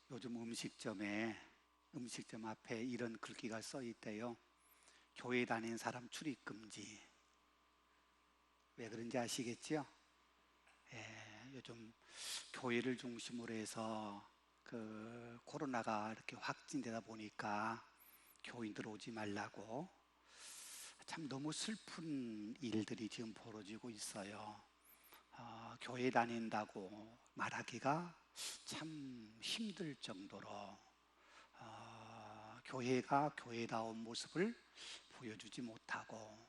요즘 음식점 앞에 이런 글귀가 써 있대요. 교회 다니는 사람 출입 금지. 왜 그런지 아시겠죠? 요즘 교회를 중심으로 해서 코로나가 이렇게 확진되다 보니까 교인들 오지 말라고 참 너무 슬픈 일들이 지금 벌어지고 있어요. 교회 다닌다고 말하기가 참 힘들 정도로 교회가 교회다운 모습을 보여주지 못하고,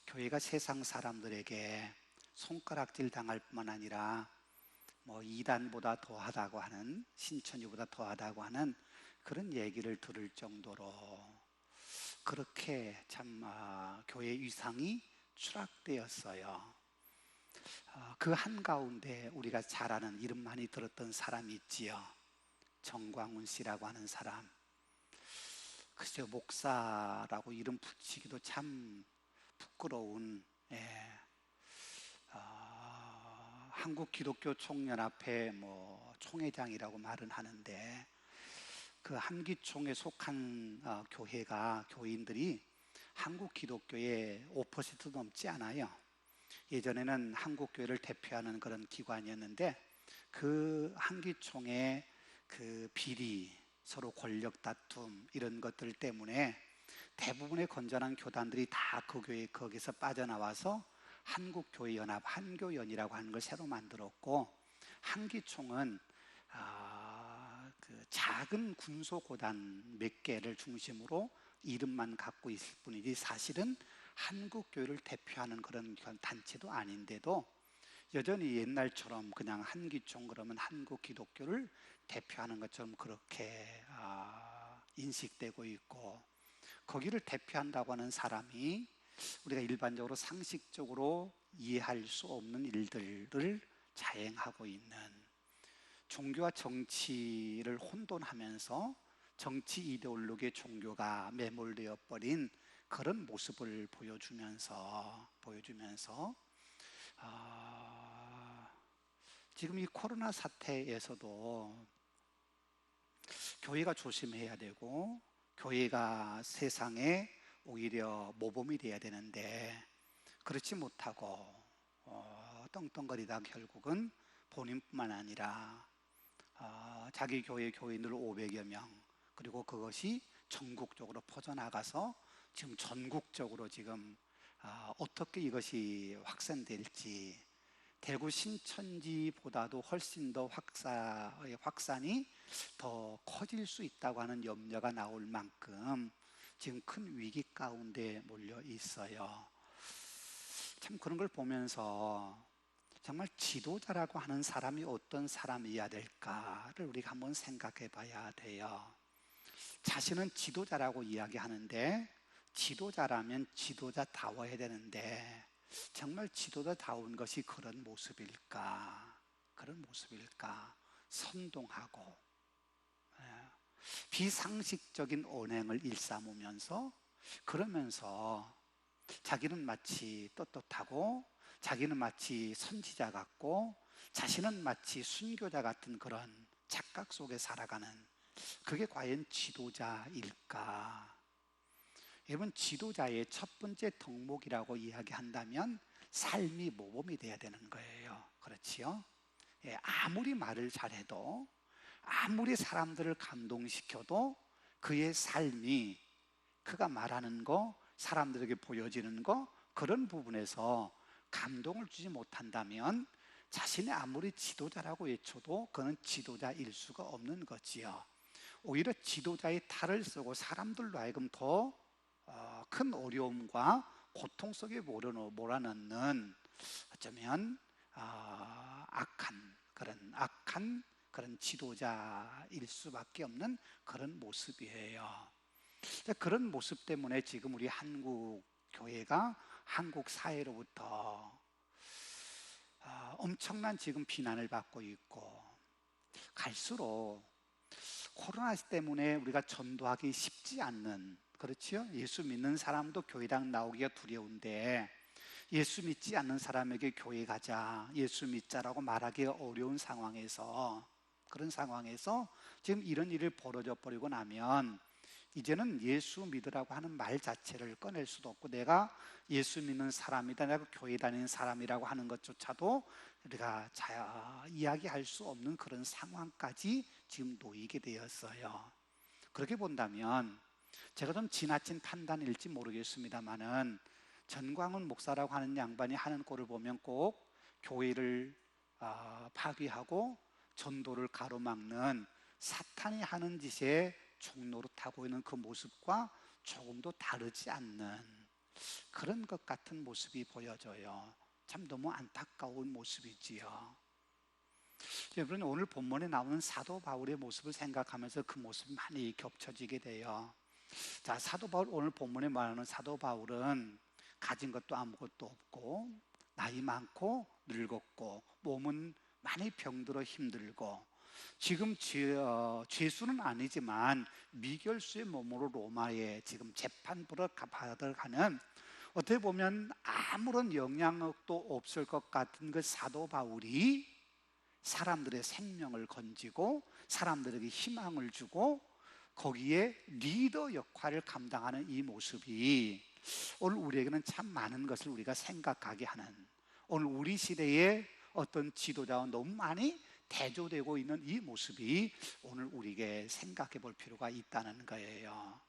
교회가 세상 사람들에게 손가락질 당할 뿐만 아니라 이단보다 더하다고 하는, 신천지보다 더하다고 하는 그런 얘기를 들을 정도로 그렇게 참 교회 위상이 추락되었어요. 그 한가운데 우리가 잘 아는, 이름 많이 들었던 사람이 있지요. 정광훈 씨라고 하는 사람. 글쎄요, 목사라고 이름 붙이기도 참 부끄러운, 한국기독교총연합회 총회장이라고 말은 하는데, 그 한기총에 속한 교회가, 교인들이 한국 기독교의 5% 넘지 않아요. 예전에는 한국교회를 대표하는 그런 기관이었는데, 그 한기총의 그 비리, 서로 권력 다툼 이런 것들 때문에 대부분의 건전한 교단들이 다 그 교회 거기서 빠져나와서 한국교회연합, 한교연이라고 하는 걸 새로 만들었고, 한기총은 그 작은 군소고단 몇 개를 중심으로 이름만 갖고 있을 뿐이지 사실은 한국교회를 대표하는 그런 단체도 아닌데도 여전히 옛날처럼 그냥 한기총 그러면 한국 기독교를 대표하는 것처럼 그렇게 인식되고 있고, 거기를 대표한다고 하는 사람이 우리가 일반적으로 상식적으로 이해할 수 없는 일들을 자행하고 있는, 종교와 정치를 혼돈하면서 정치 이데올로기에 종교가 매몰되어 버린 그런 모습을 보여주면서 지금 이 코로나 사태에서도 교회가 조심해야 되고, 교회가 세상에 오히려 모범이 돼야 되는데 그렇지 못하고 떵떵거리다 결국은 본인뿐만 아니라 자기 교회 교인들 500여 명, 그리고 그것이 전국적으로 퍼져나가서 지금 전국적으로 지금 어떻게 이것이 확산될지, 대구 신천지보다도 훨씬 더 확산이 더 커질 수 있다고 하는 염려가 나올 만큼 지금 큰 위기 가운데 몰려 있어요. 참 그런 걸 보면서 정말 지도자라고 하는 사람이 어떤 사람이어야 될까를 우리가 한번 생각해 봐야 돼요. 자신은 지도자라고 이야기하는데, 지도자라면 지도자다워야 되는데 정말 지도자다운 것이 그런 모습일까? 선동하고 비상식적인 언행을 일삼으면서, 그러면서 자기는 마치 떳떳하고, 자기는 마치 선지자 같고, 자신은 마치 순교자 같은 그런 착각 속에 살아가는, 그게 과연 지도자일까? 여러분, 지도자의 첫 번째 덕목이라고 이야기한다면 삶이 모범이 돼야 되는 거예요. 그렇지요? 아무리 말을 잘해도, 아무리 사람들을 감동시켜도 그의 삶이, 그가 말하는 거, 사람들에게 보여지는 거, 그런 부분에서 감동을 주지 못한다면 자신이 아무리 지도자라고 외쳐도 그는 지도자일 수가 없는 거지요. 오히려 지도자의 탈을 쓰고 사람들로 하여금 더 큰 어려움과 고통 속에 몰아넣는, 어쩌면 악한 그런 지도자일 수밖에 없는 그런 모습이에요. 그런 모습 때문에 지금 우리 한국 교회가 한국 사회로부터 엄청난 지금 비난을 받고 있고, 갈수록 코로나 때문에 우리가 전도하기 쉽지 않는, 그렇지요? 예수 믿는 사람도 교회당 나오기가 두려운데 예수 믿지 않는 사람에게 교회 가자, 예수 믿자라고 말하기가 어려운 상황에서 그런 상황에서 지금 이런 일이 벌어져 버리고 나면 이제는 예수 믿으라고 하는 말 자체를 꺼낼 수도 없고, 내가 예수 믿는 사람이다, 내가 교회 다니는 사람이라고 하는 것조차도 우리가 이야기할 수 없는 그런 상황까지 지금 놓이게 되었어요. 그렇게 본다면 제가 좀 지나친 판단일지 모르겠습니다만은, 전광훈 목사라고 하는 양반이 하는 꼴을 보면 꼭 교회를 파괴하고 전도를 가로막는 사탄이 하는 짓에 종노릇하고 있는 그 모습과 조금도 다르지 않는 그런 것 같은 모습이 보여져요. 참 너무 안타까운 모습이지요. 여러분, 오늘 본문에 나오는 사도 바울의 모습을 생각하면서 그 모습이 많이 겹쳐지게 돼요. 자, 사도 바울, 오늘 본문에 말하는 사도 바울은 가진 것도 아무것도 없고, 나이 많고 늙었고, 몸은 많이 병들어 힘들고, 지금 죄수는 아니지만 미결수의 몸으로 로마에 지금 재판부를 받으러 가는, 어떻게 보면 아무런 영향력도 없을 것 같은 그 사도 바울이 사람들의 생명을 건지고 사람들에게 희망을 주고 거기에 리더 역할을 감당하는 이 모습이 오늘 우리에게는 참 많은 것을 우리가 생각하게 하는, 오늘 우리 시대의 어떤 지도자와 너무 많이 대조되고 있는 이 모습이 오늘 우리에게 생각해 볼 필요가 있다는 거예요.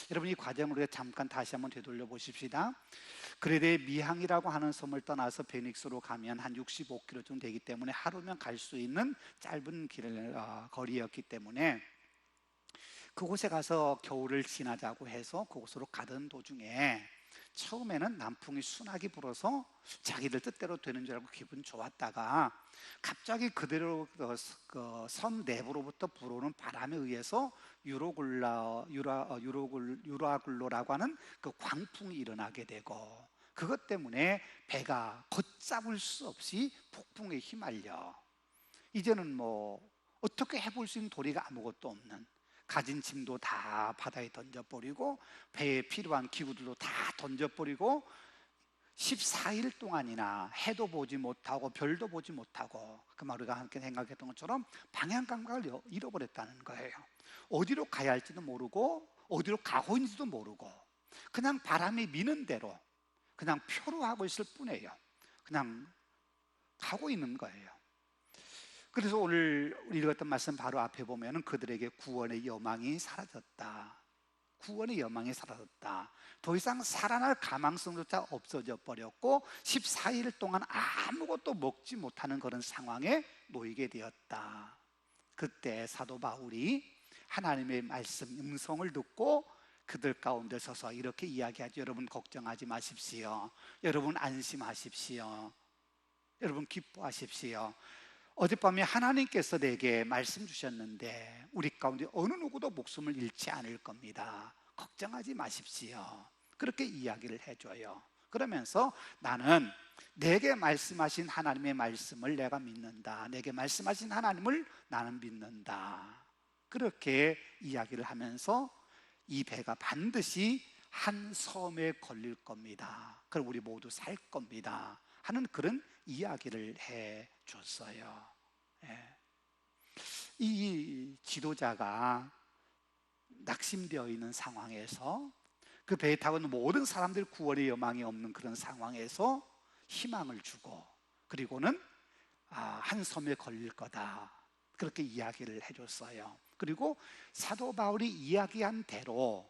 여러분, 이 과정을 우리가 잠깐 다시 한번 되돌려 보십시다. 그레데 미항이라고 하는 섬을 떠나서 베닉스로 가면 한 65km 정도 되기 때문에 하루면 갈 수 있는 짧은 거리였기 때문에 그곳에 가서 겨울을 지나자고 해서 그곳으로 가던 도중에 처음에는 남풍이 순하게 불어서 자기들 뜻대로 되는 줄 알고 기분 좋았다가 갑자기 그대로 섬 내부로부터 불어오는 바람에 의해서 유라굴로라고 하는 그 광풍이 일어나게 되고, 그것 때문에 배가 걷잡을 수 없이 폭풍에 휘말려 이제는 뭐 어떻게 해볼 수 있는 도리가 아무것도 없는, 가진 짐도 다 바다에 던져버리고 배에 필요한 기구들도 다 던져버리고 14일 동안이나 해도 보지 못하고 별도 보지 못하고, 그 말 우리가 함께 생각했던 것처럼 방향 감각을 잃어버렸다는 거예요. 어디로 가야 할지도 모르고 어디로 가고 있는지도 모르고 그냥 바람이 미는 대로 그냥 표류하고 있을 뿐이에요. 그냥 가고 있는 거예요. 그래서 오늘 읽었던 말씀 바로 앞에 보면은 그들에게 구원의 여망이 사라졌다. 구원의 여망이 사라졌다. 더 이상 살아날 가망성조차 없어져 버렸고 14일 동안 아무것도 먹지 못하는 그런 상황에 놓이게 되었다. 그때 사도 바울이 하나님의 말씀 음성을 듣고 그들 가운데 서서 이렇게 이야기하죠. 여러분 걱정하지 마십시오. 여러분 안심하십시오. 여러분 기뻐하십시오. 어젯밤에 하나님께서 내게 말씀 주셨는데 우리 가운데 어느 누구도 목숨을 잃지 않을 겁니다. 걱정하지 마십시오. 그렇게 이야기를 해줘요. 그러면서 나는 내게 말씀하신 하나님의 말씀을 내가 믿는다. 내게 말씀하신 하나님을 나는 믿는다. 그렇게 이야기를 하면서 이 배가 반드시 한 섬에 걸릴 겁니다. 그럼 우리 모두 살 겁니다 하는 그런 이야기를 해줬어요. 예. 이 지도자가 낙심되어 있는 상황에서 그 배에 타고 있는 모든 사람들 구원의 여망이 없는 그런 상황에서 희망을 주고, 그리고는 한 섬에 걸릴 거다 그렇게 이야기를 해줬어요. 그리고 사도 바울이 이야기한 대로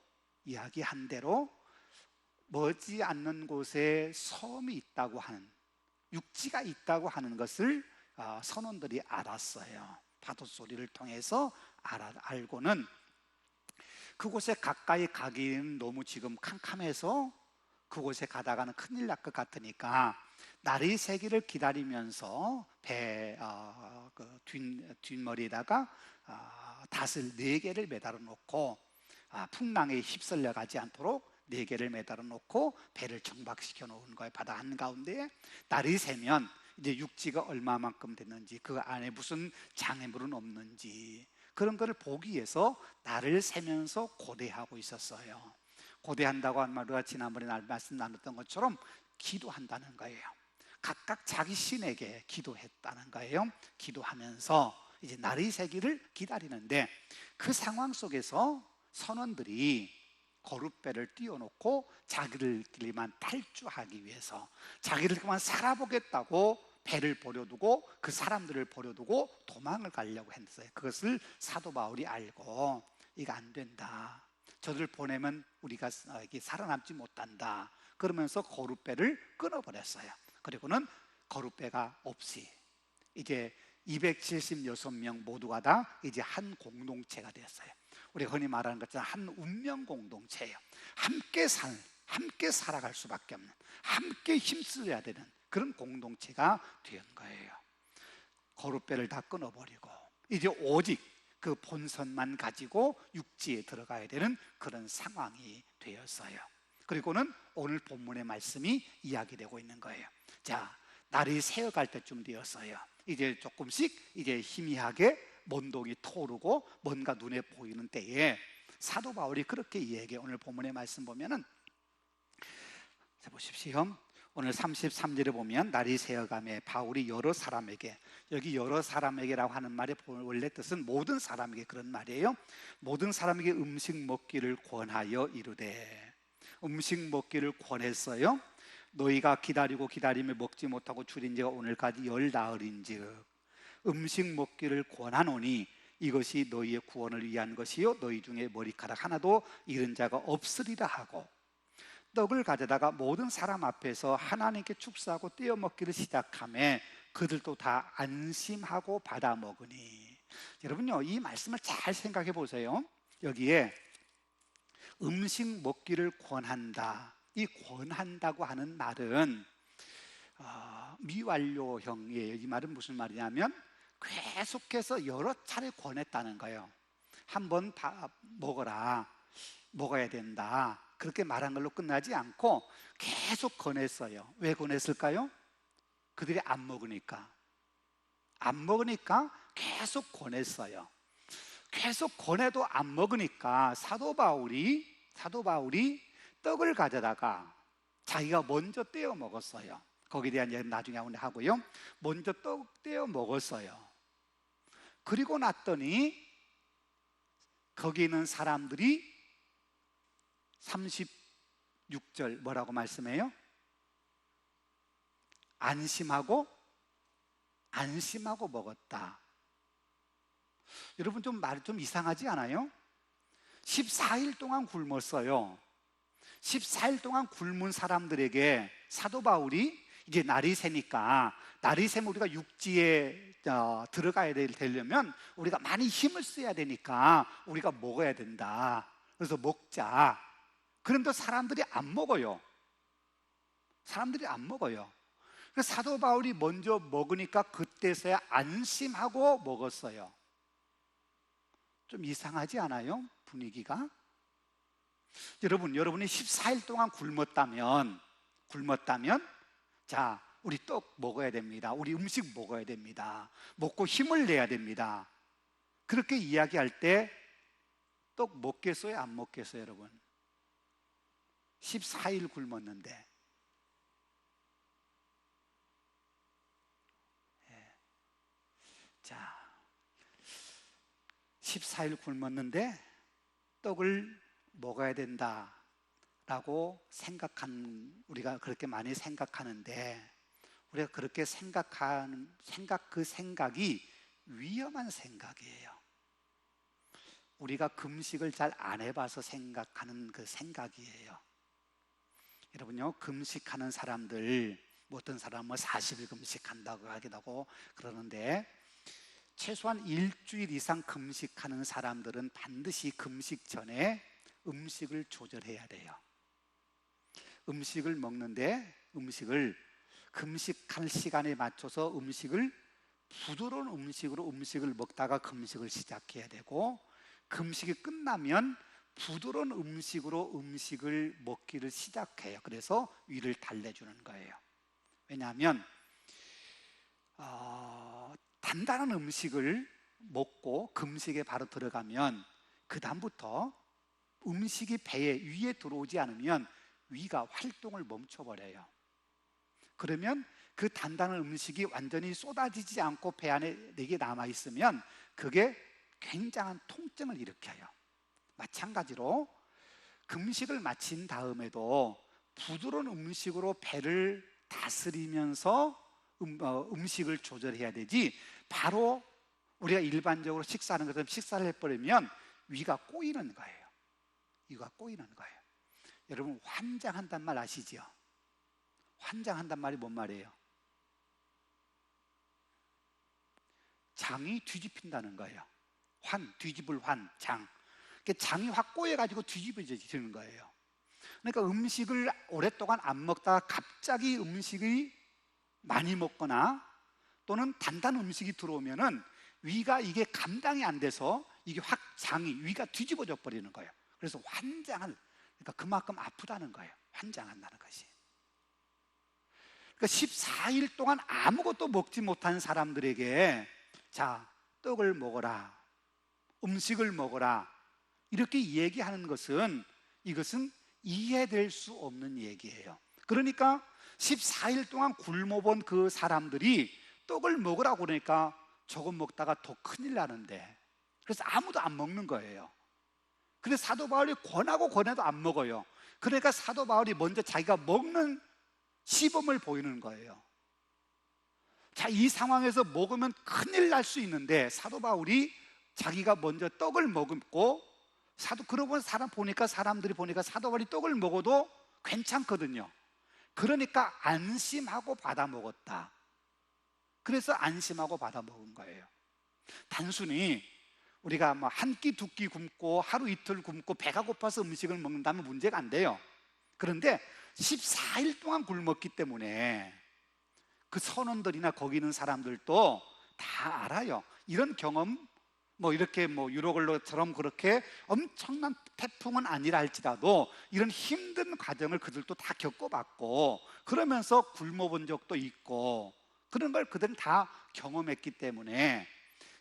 머지 않는 곳에 섬이 있다고 하는, 육지가 있다고 하는 것을 선원들이 알았어요. 파도 소리를 통해서 알고는 그곳에 가까이 가기는 너무 지금 캄캄해서 그곳에 가다가는 큰일 날 것 같으니까 날이 새기를 기다리면서 배 뒷머리에다가 닷을 4개를 매달아 놓고 풍랑에 휩쓸려 가지 않도록 4개를 매달아 놓고 배를 정박시켜 놓은 거예요. 바다 한가운데에. 날이 새면 이제 육지가 얼마만큼 됐는지, 그 안에 무슨 장애물은 없는지 그런 거를 보기 위해서 날을 세면서 고대하고 있었어요. 고대한다고 한 말과 지난번에 말씀 나눴던 것처럼 기도한다는 거예요. 각각 자기 신에게 기도했다는 거예요. 기도하면서 이제 날이 새기를 기다리는데, 그 상황 속에서 선원들이 거룻배를 띄워놓고 자기들끼리만 탈주하기 위해서, 자기들끼리만 살아보겠다고 배를 버려두고 그 사람들을 버려두고 도망을 가려고 했어요. 그것을 사도 바울이 알고, 이거 안 된다, 저들 보내면 우리가 살아남지 못한다, 그러면서 거룻배를 끊어버렸어요. 그리고는 거룻배가 없이 이제 276명 모두가 다 이제 한 공동체가 되었어요. 우리가 흔히 말하는 것처럼 한 운명 공동체예요. 함께 살아갈 수밖에 없는, 함께 힘써야 되는 그런 공동체가 된 거예요. 거룻배를 다 끊어버리고 이제 오직 그 본선만 가지고 육지에 들어가야 되는 그런 상황이 되었어요. 그리고는 오늘 본문의 말씀이 이야기되고 있는 거예요. 자, 날이 새어갈 때쯤 되었어요. 이제 조금씩 이제 희미하게 먼동이 토르고 뭔가 눈에 보이는 때에 사도 바울이 그렇게 이야기해요. 오늘 본문의 말씀 보면은, 자 보십시오. 오늘 33절에 보면 날이 새어가매 바울이 여러 사람에게, 여기 여러 사람에게라고 하는 말의 원래 뜻은 모든 사람에게 그런 말이에요. 모든 사람에게 음식 먹기를 권하여 이르되, 음식 먹기를 권했어요. 너희가 기다리고 기다림에 먹지 못하고 줄인 지가 오늘까지 열 나흘인즉 음식 먹기를 권하노니 이것이 너희의 구원을 위한 것이요 너희 중에 머리카락 하나도 잃은 자가 없으리라 하고, 떡을 가져다가 모든 사람 앞에서 하나님께 축사하고 떼어 먹기를 시작하며 그들도 다 안심하고 받아 먹으니. 여러분요, 이 말씀을 잘 생각해 보세요. 여기에 음식 먹기를 권한다, 이 권한다고 하는 말은 미완료형이에요. 이 말은 무슨 말이냐면 계속해서 여러 차례 권했다는 거예요. 한번 먹어라, 먹어야 된다, 그렇게 말한 걸로 끝나지 않고 계속 권했어요. 왜 권했을까요? 그들이 안 먹으니까 계속 권했어요. 계속 권해도 안 먹으니까 사도 바울이 떡을 가져다가 자기가 먼저 떼어 먹었어요. 거기에 대한 얘기는 나중에 하고요. 먼저 떡 떼어 먹었어요. 그리고 났더니 거기 있는 사람들이 36절 뭐라고 말씀해요? 안심하고 먹었다. 여러분, 좀 말이 좀 이상하지 않아요? 14일 동안 굶었어요. 14일 동안 굶은 사람들에게 사도 바울이 이제 날이 새니까, 날이 새면 우리가 육지에 들어가야 되려면 우리가 많이 힘을 써야 되니까 우리가 먹어야 된다, 그래서 먹자. 그런데 사람들이 안 먹어요. 그래서 사도 바울이 먼저 먹으니까 그때서야 안심하고 먹었어요. 좀 이상하지 않아요? 분위기가? 여러분이 14일 동안 굶었다면 자, 우리 떡 먹어야 됩니다, 우리 음식 먹어야 됩니다, 먹고 힘을 내야 됩니다, 그렇게 이야기할 때 떡 먹겠어요, 안 먹겠어요? 여러분, 14일 굶었는데. 자, 14일 굶었는데 떡을 먹어야 된다라고 우리가 그렇게 많이 생각하는데, 우리가 그렇게 그 생각이 위험한 생각이에요. 우리가 금식을 잘 안 해봐서 생각하는 그 생각이에요. 여러분요, 금식하는 사람들, 어떤 사람은 40일 금식한다고 하기도 하고 그러는데, 최소한 일주일 이상 금식하는 사람들은 반드시 금식 전에 음식을 조절해야 돼요. 음식을 먹는데 금식할 시간에 맞춰서 부드러운 음식을 먹다가 금식을 시작해야 되고, 금식이 끝나면 부드러운 음식을 먹기를 시작해요. 그래서 위를 달래주는 거예요. 왜냐하면 단단한 음식을 먹고 금식에 바로 들어가면 그 다음부터 음식이 위에 들어오지 않으면 위가 활동을 멈춰버려요. 그러면 그 단단한 음식이 완전히 쏟아지지 않고 배 안에 내게 남아있으면 그게 굉장한 통증을 일으켜요. 마찬가지로 금식을 마친 다음에도 부드러운 음식으로 배를 다스리면서 음식을 조절해야 되지, 바로 우리가 일반적으로 식사하는 것처럼 식사를 해버리면 위가 꼬이는 거예요. 위가 꼬이는 거예요. 여러분, 환장한단 말 아시죠? 환장한단 말이 뭔 말이에요? 장이 뒤집힌다는 거예요. 뒤집을 장. 장이 확 꼬여가지고 뒤집어지는 거예요. 그러니까 음식을 오랫동안 안 먹다가 갑자기 음식이 많이 먹거나 또는 단단한 음식이 들어오면은 위가 이게 감당이 안 돼서 이게 확 위가 뒤집어져 버리는 거예요. 그래서 그러니까 그만큼 아프다는 거예요. 환장한다는 것이. 그러니까 14일 동안 아무것도 먹지 못한 사람들에게 자, 떡을 먹어라, 음식을 먹어라, 이렇게 얘기하는 것은, 이것은 이해될 수 없는 얘기예요. 그러니까 14일 동안 굶어본 그 사람들이 떡을 먹으라고 그러니까 조금 먹다가 더 큰일 나는데, 그래서 아무도 안 먹는 거예요. 근데 사도 바울이 권해도 안 먹어요. 그러니까 사도 바울이 먼저 자기가 먹는 시범을 보이는 거예요. 자, 이 상황에서 먹으면 큰일 날 수 있는데 사도 바울이 자기가 먼저 떡을 먹고, 그러고 사람들이 보니까 사도 바울이 떡을 먹어도 괜찮거든요. 그러니까 안심하고 받아 먹었다. 그래서 안심하고 받아 먹은 거예요. 단순히 우리가 뭐 한 끼, 두 끼 굶고 하루 이틀 굶고 배가 고파서 음식을 먹는다면 문제가 안 돼요. 그런데 14일 동안 굶었기 때문에 그 선원들이나 거기 있는 사람들도 다 알아요. 이런 경험, 이렇게 유로글로처럼 그렇게 엄청난 태풍은 아니라 할지라도 이런 힘든 과정을 그들도 다 겪어봤고, 그러면서 굶어본 적도 있고, 그런 걸 그들은 다 경험했기 때문에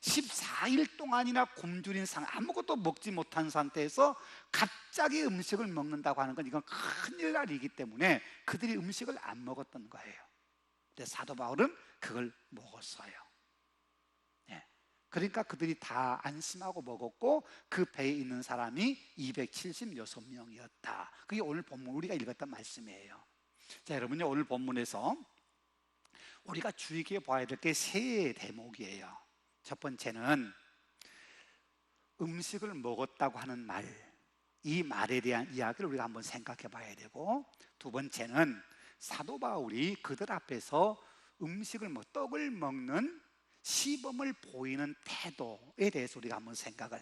14일 동안이나 굶주린 아무것도 먹지 못한 상태에서 갑자기 음식을 먹는다고 하는 건 이건 큰일 날 일이기 때문에 그들이 음식을 안 먹었던 거예요. 근데 사도 바울은 그걸 먹었어요. 그러니까 그들이 다 안심하고 먹었고, 그 배에 있는 사람이 276명이었다. 그게 오늘 본문 우리가 읽었던 말씀이에요. 자, 여러분요, 오늘 본문에서 우리가 주의 깊게 봐야 될 게 세 대목이에요. 첫 번째는 음식을 먹었다고 하는 말, 이 말에 대한 이야기를 우리가 한번 생각해 봐야 되고, 두 번째는 사도 바울이 그들 앞에서 떡을 먹는 시범을 보이는 태도에 대해서 우리가 한번 생각을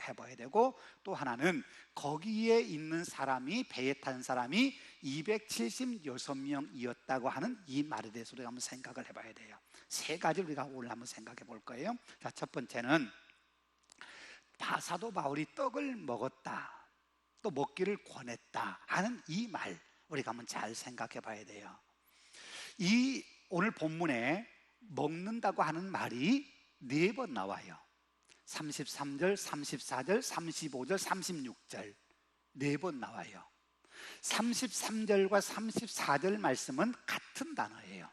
해봐야 되고, 또 하나는 거기에 있는 사람이, 배에 탄 사람이 276명이었다고 하는 이 말에 대해서 우리가 한번 생각을 해봐야 돼요. 세 가지를 우리가 오늘 한번 생각해 볼 거예요. 자, 첫 번째는 사도 바울이 떡을 먹었다, 또 먹기를 권했다 하는 이 말, 우리가 한번 잘 생각해 봐야 돼요. 이 오늘 본문에 먹는다고 하는 말이 4번 나와요. 33절, 34절, 35절, 36절 4번 나와요. 33절과 34절 말씀은 같은 단어예요.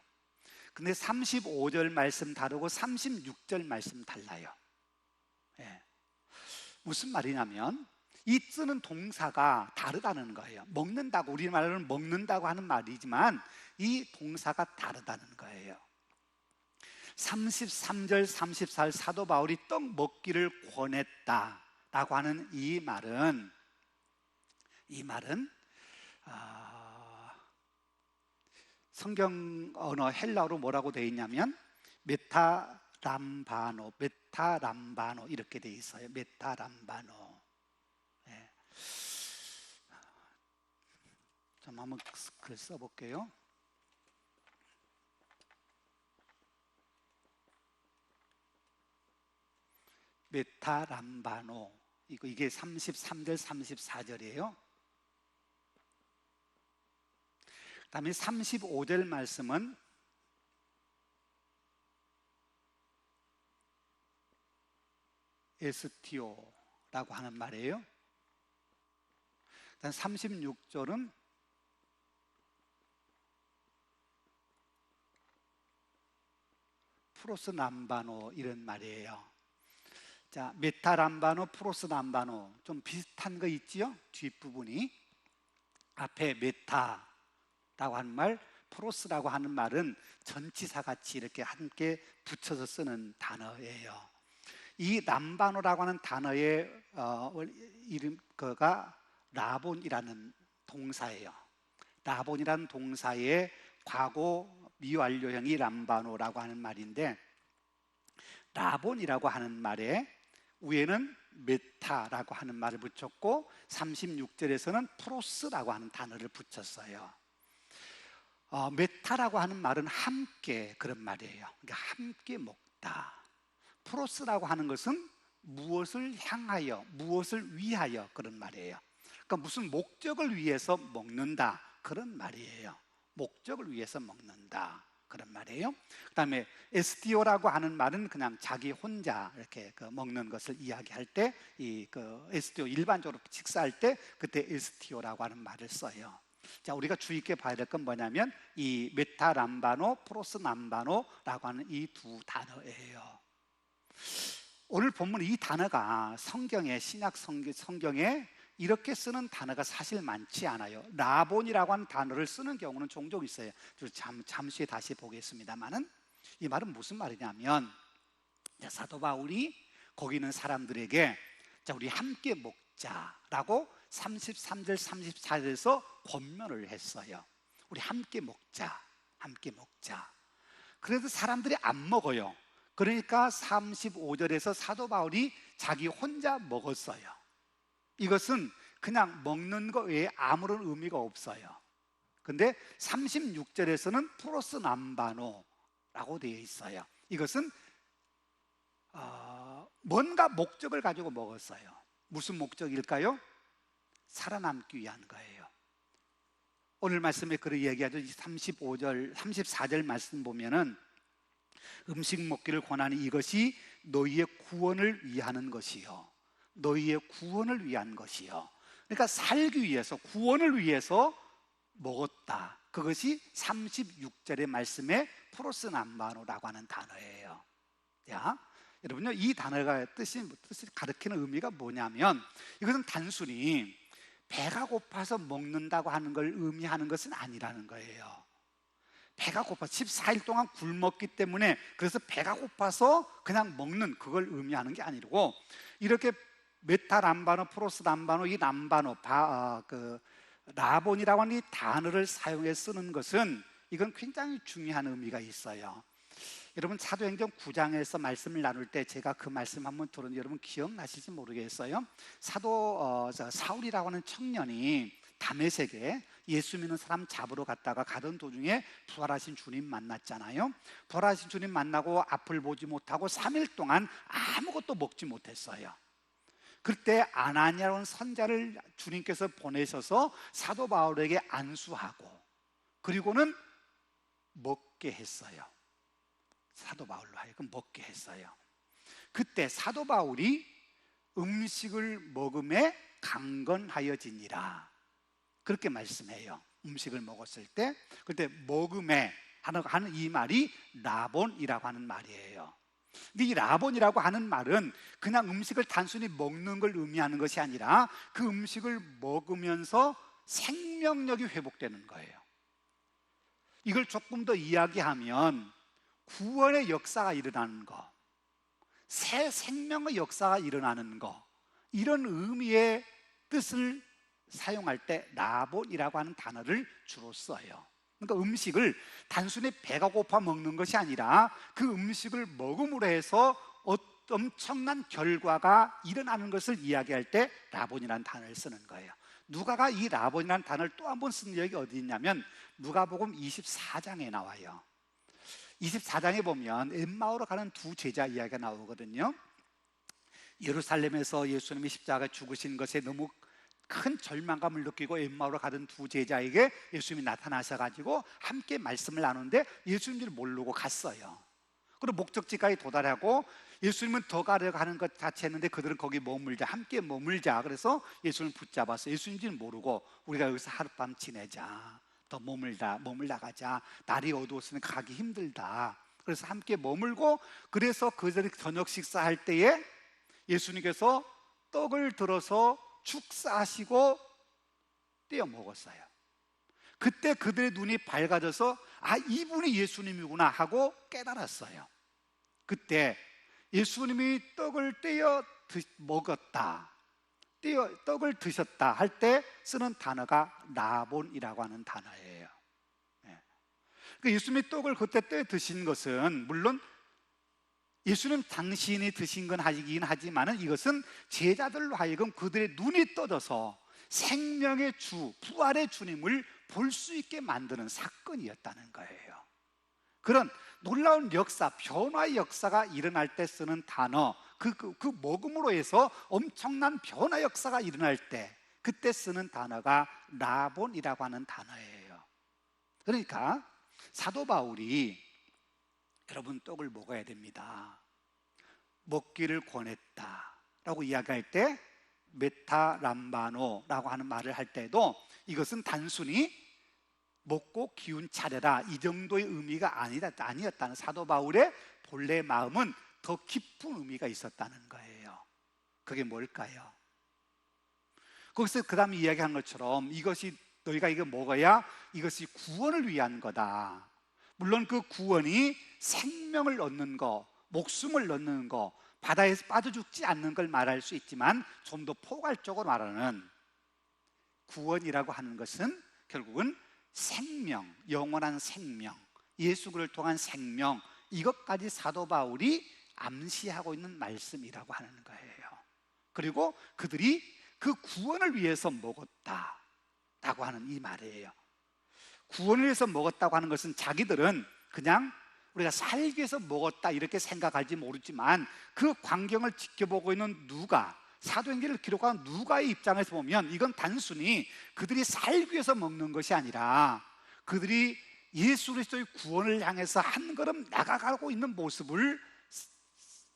근데 35절 말씀 다르고 36절 말씀 달라요. 무슨 말이냐면 이 쓰는 동사가 다르다는 거예요. 먹는다고, 우리말로는 먹는다고 하는 말이지만 이 동사가 다르다는 거예요. 33절, 34절 사도 바울이 떡 먹기를 권했다라고 하는 이 말은 성경 언어 헬라어로 뭐라고 되어 있냐면 메타람바노 이렇게 되어 있어요. 메타람바노. 좀 한번 글 써볼게요. 메타람바노, 이게 33절 34절이에요. 그 다음에 35절 말씀은 에스티오라고 하는 말이에요. 그다음 36절은 프로스 남바노 이런 말이에요. 자, 메타 람바노, 프로스 남바노 좀 비슷한 거 있지요? 뒷부분이 앞에 메타라고 하는 말, 프로스라고 하는 말은 전치사 같이 이렇게 함께 붙여서 쓰는 단어예요. 이 남바노라고 하는 단어의 이름가 라본이라는 동사예요. 라본이라는 동사의 과거 미완료형이 람바노라고 하는 말인데, 라본이라고 하는 말에 위에는 메타라고 하는 말을 붙였고 36절에서는 프로스라고 하는 단어를 붙였어요. 메타라고 하는 말은 함께 그런 말이에요. 그러니까 함께 먹다. 프로스라고 하는 것은 무엇을 향하여, 무엇을 위하여 그런 말이에요. 그러니까 무슨 목적을 위해서 먹는다 그런 말이에요. 목적을 위해서 먹는다 그런 말이에요. 그 다음에 에스티오라고 하는 말은 그냥 자기 혼자 이렇게 먹는 것을 이야기할 때, 이 에스티오 일반적으로 식사할 때 그때 에스티오라고 하는 말을 써요. 자, 우리가 주의 있게 봐야 될 건 뭐냐면 이 메타 람바노, 프로스 남바노라고 하는 이 두 단어예요. 오늘 본문 이 단어가 성경에, 신약 성경에 이렇게 쓰는 단어가 사실 많지 않아요. 라본이라고 하는 단어를 쓰는 경우는 종종 있어요. 잠시 후에 다시 보겠습니다만은, 이 말은 무슨 말이냐면, 사도 바울이 거기 있는 사람들에게 자, 우리 함께 먹자라고 33절 34절에서 권면을 했어요. 우리 함께 먹자, 함께 먹자. 그래도 사람들이 안 먹어요. 그러니까 35절에서 사도 바울이 자기 혼자 먹었어요. 이것은 그냥 먹는 것 외에 아무런 의미가 없어요. 근데 36절에서는 프로스 남바노라고 되어 있어요. 이것은 뭔가 목적을 가지고 먹었어요. 무슨 목적일까요? 살아남기 위한 거예요. 오늘 말씀에 그렇게 얘기하죠. 35절, 34절 말씀 보면은 음식 먹기를 권하니 이것이 너희의 구원을 위하는 것이요, 너희의 구원을 위한 것이요. 그러니까 살기 위해서, 구원을 위해서 먹었다. 그것이 36절의 말씀에 프로스 남바노라고 하는 단어예요. 자, 여러분요, 이 단어가 뜻이 가리키는 의미가 뭐냐면, 이것은 단순히 배가 고파서 먹는다고 하는 걸 의미하는 것은 아니라는 거예요. 배가 고파 14일 동안 굶었기 때문에, 그래서 배가 고파서 그냥 먹는 그걸 의미하는 게 아니고, 이렇게 메타 람바노, 프로스 남바노, 이 남바노, 라본이라고 하는 이 단어를 사용해 쓰는 것은 이건 굉장히 중요한 의미가 있어요. 여러분 사도행전 9장에서 말씀을 나눌 때 제가 그 말씀 한번 들었는데 여러분 기억나실지 모르겠어요. 사울이라고 하는 청년이 다메섹에 예수 믿는 사람 잡으러 갔다가 가던 도중에 부활하신 주님 만났잖아요. 부활하신 주님 만나고 앞을 보지 못하고 3일 동안 아무것도 먹지 못했어요. 그때 아나니아라는 선자를 주님께서 보내셔서 사도 바울에게 안수하고, 그리고는 먹게 했어요. 사도 바울로 하여금 먹게 했어요. 그때 사도 바울이 음식을 먹음에 강건하여지니라 그렇게 말씀해요. 음식을 먹었을 때, 그때 먹음에 하는 이 말이 라본이라고 하는 말이에요. 근데 이 라본이라고 하는 말은 그냥 음식을 단순히 먹는 걸 의미하는 것이 아니라 그 음식을 먹으면서 생명력이 회복되는 거예요. 이걸 조금 더 이야기하면 구원의 역사가 일어나는 거, 새 생명의 역사가 일어나는 거, 이런 의미의 뜻을 사용할 때 라본이라고 하는 단어를 주로 써요. 그러니까 음식을 단순히 배가 고파 먹는 것이 아니라 그 음식을 먹음으로 해서 엄청난 결과가 일어나는 것을 이야기할 때 라본이라는 단어를 쓰는 거예요. 누가가 이 라본이라는 단어를 또 한 번 쓴 적이 어디 있냐면 누가복음 24장에 나와요. 24장에 보면 엠마오로 가는 두 제자 이야기가 나오거든요. 예루살렘에서 예수님이 십자가 죽으신 것에 너무 큰 절망감을 느끼고 엠마오로 가던 두 제자에게 예수님이 나타나셔가지고 함께 말씀을 나누는데 예수님을 모르고 갔어요. 그리고 목적지까지 도달하고 예수님은 더 가려가는 것 자체 했는데 그들은 거기 머물자, 함께 머물자. 그래서 예수님을 붙잡아서, 예수님인지는 모르고 우리가 여기서 하룻밤 지내자, 더 머물다 가자, 날이 어두웠으니 가기 힘들다. 그래서 함께 머물고, 그래서 그들이 저녁 식사할 때에 예수님께서 떡을 들어서 축사하시고 떼어 먹었어요. 그때 그들의 눈이 밝아져서 아, 이분이 예수님이구나 하고 깨달았어요. 그때 예수님이 떡을 떼어 먹었다, 떡을 드셨다 할 때 쓰는 단어가 라본이라고 하는 단어예요. 예수님이 떡을 그때 떼어 드신 것은 물론 예수님 당신이 드신 건 아니긴 하지만 이것은 제자들로 하여금 그들의 눈이 떠져서 생명의 주, 부활의 주님을 볼 수 있게 만드는 사건이었다는 거예요. 그런 놀라운 역사, 변화의 역사가 일어날 때 쓰는 단어, 그 먹음으로 해서 엄청난 변화 역사가 일어날 때 그때 쓰는 단어가 라본이라고 하는 단어예요. 그러니까 사도 바울이 여러분 떡을 먹어야 됩니다, 먹기를 권했다라고 이야기할 때 메타람바노라고 하는 말을 할 때도 이것은 단순히 먹고 기운 차려라 이 정도의 의미가 아니었다는, 사도 바울의 본래 마음은 더 깊은 의미가 있었다는 거예요. 그게 뭘까요? 거기서 그 다음에 이야기한 것처럼 이것이 너희가 이거 먹어야 이것이 구원을 위한 거다. 물론 그 구원이 생명을 얻는 거, 목숨을 얻는 거, 바다에서 빠져 죽지 않는 걸 말할 수 있지만 좀 더 포괄적으로 말하는 구원이라고 하는 것은 결국은 생명, 영원한 생명, 예수 그리스도를 통한 생명, 이것까지 사도 바울이 암시하고 있는 말씀이라고 하는 거예요. 그리고 그들이 그 구원을 위해서 먹었다라고 하는 이 말이에요. 구원을 위해서 먹었다고 하는 것은 자기들은 그냥 우리가 살기 위해서 먹었다 이렇게 생각할지 모르지만 그 광경을 지켜보고 있는 누가, 사도행전을 기록한 누가의 입장에서 보면 이건 단순히 그들이 살기 위해서 먹는 것이 아니라 그들이 예수 그리스도의 구원을 향해서 한 걸음 나아가고 있는 모습을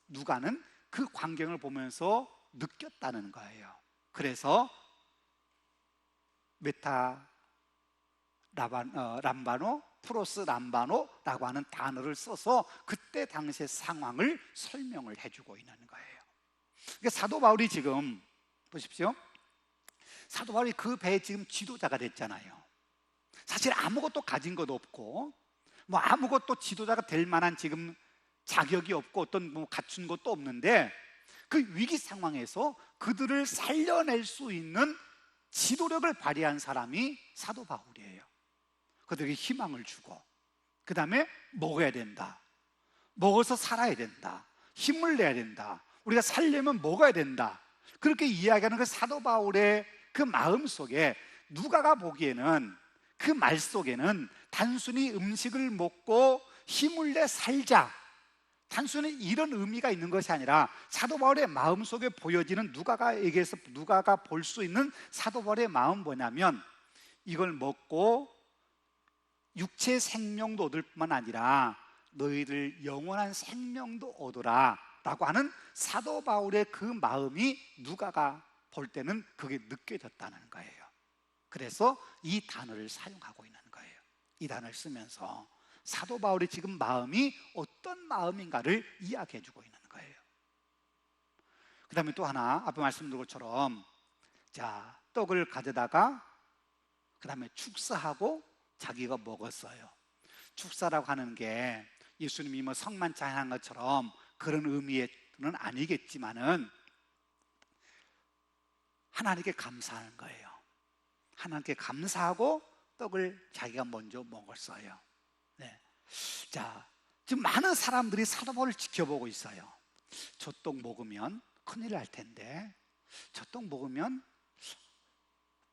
누가는 그 광경을 보면서 느꼈다는 거예요. 그래서 람바노 프로스 람바노라고 하는 단어를 써서 그때 당시의 상황을 설명을 해주고 있는 거예요. 그러니까 사도 바울이 지금 보십시오, 사도 바울이 그 배에 지금 지도자가 됐잖아요. 사실 아무것도 가진 것도 없고 뭐 아무것도 지도자가 될 만한 지금 자격이 없고 어떤 뭐 갖춘 것도 없는데 그 위기 상황에서 그들을 살려낼 수 있는 지도력을 발휘한 사람이 사도 바울이에요. 그들에게 희망을 주고 그 다음에 먹어야 된다, 먹어서 살아야 된다, 힘을 내야 된다, 우리가 살려면 먹어야 된다, 그렇게 이야기하는 그 사도 바울의 그 마음 속에 누가가 보기에는 그 말 속에는 단순히 음식을 먹고 힘을 내 살자, 단순히 이런 의미가 있는 것이 아니라 사도 바울의 마음 속에 보여지는 누가가 볼 수 있는 사도 바울의 마음은 뭐냐면 이걸 먹고 육체 생명도 얻을 뿐만 아니라 너희들 영원한 생명도 얻어라 라고 하는 사도 바울의 그 마음이 누가가 볼 때는 그게 느껴졌다는 거예요. 그래서 이 단어를 사용하고 있는 거예요. 이 단어를 쓰면서 사도 바울의 지금 마음이 어떤 마음인가를 이야기해 주고 있는 거예요. 그 다음에 또 하나, 앞에 말씀드린 것처럼 자, 떡을 가져다가 그 다음에 축사하고 자기가 먹었어요. 축사라고 하는 게 예수님이 뭐 성만 찬양한 것처럼 그런 의미는 아니겠지만은 하나님께 감사하는 거예요. 하나님께 감사하고 떡을 자기가 먼저 먹었어요. 네. 자, 지금 많은 사람들이 사도 바울을 지켜보고 있어요. 저 떡 먹으면 큰일 날 텐데, 저 떡 먹으면